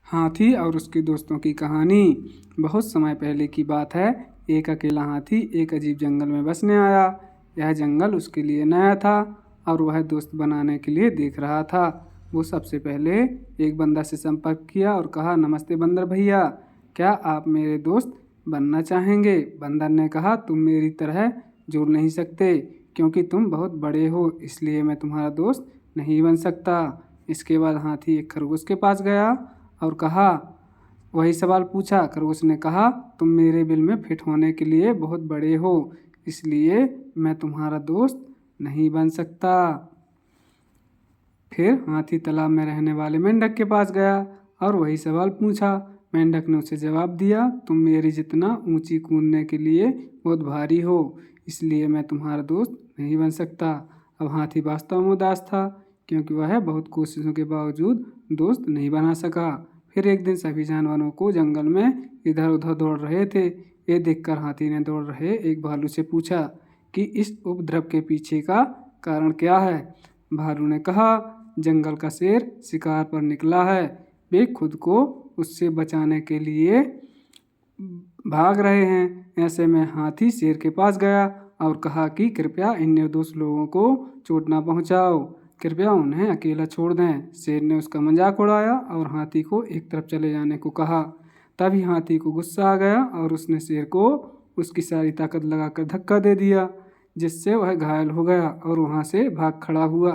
हाथी और उसके दोस्तों की कहानी। बहुत समय पहले की बात है। एक अकेला हाथी एक अजीब जंगल में बसने आया। यह जंगल उसके लिए नया था और वह दोस्त बनाने के लिए देख रहा था। वो सबसे पहले एक बंदर से संपर्क किया और कहा, नमस्ते बंदर भैया, क्या आप मेरे दोस्त बनना चाहेंगे? बंदर ने कहा, तुम मेरी तरह जुड़ नहीं सकते क्योंकि तुम बहुत बड़े हो, इसलिए मैं तुम्हारा दोस्त नहीं बन सकता। इसके बाद हाथी एक खरगोश के पास गया और कहा, वही सवाल पूछा। खरगोश ने कहा, तुम मेरे बिल में फिट होने के लिए बहुत बड़े हो, इसलिए मैं तुम्हारा दोस्त नहीं बन सकता। फिर हाथी तालाब में रहने वाले मेंढक के पास गया और वही सवाल पूछा। मेंढक ने उसे जवाब दिया, तुम मेरी जितना ऊंची कूदने के लिए बहुत भारी हो, इसलिए मैं तुम्हारा दोस्त नहीं बन सकता। अब हाथी वास्तव में उदास था क्योंकि वह बहुत कोशिशों के बावजूद दोस्त नहीं बना सका। फिर एक दिन सभी जानवरों को जंगल में इधर उधर दौड़ रहे थे। ये देखकर हाथी ने दौड़ रहे एक भालू से पूछा कि इस उपद्रव के पीछे का कारण क्या है। भालू ने कहा, जंगल का शेर शिकार पर निकला है, वे खुद को उससे बचाने के लिए भाग रहे हैं। ऐसे में हाथी शेर के पास गया और कहा कि कृपया इन निर्दोष लोगों को चोट ना पहुंचाओ, कृपया उन्हें अकेला छोड़ दें। शेर ने उसका मजाक उड़ाया और हाथी को एक तरफ चले जाने को कहा। तभी हाथी को गुस्सा आ गया और उसने शेर को उसकी सारी ताकत लगाकर धक्का दे दिया, जिससे वह घायल हो गया और वहां से भाग खड़ा हुआ।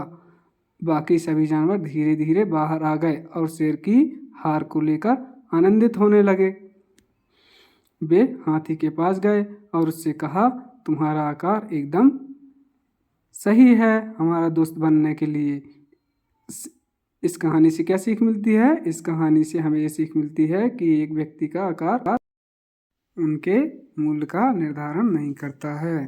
बाकी सभी जानवर धीरे धीरे बाहर आ गए और शेर की हार को लेकर आनंदित होने लगे। वे हाथी के पास गए और उससे कहा, तुम्हारा आकार एकदम सही है हमारा दोस्त बनने के लिए। इस कहानी से क्या सीख मिलती है? इस कहानी से हमें ये सीख मिलती है कि एक व्यक्ति का आकार उनके मूल्य का निर्धारण नहीं करता है।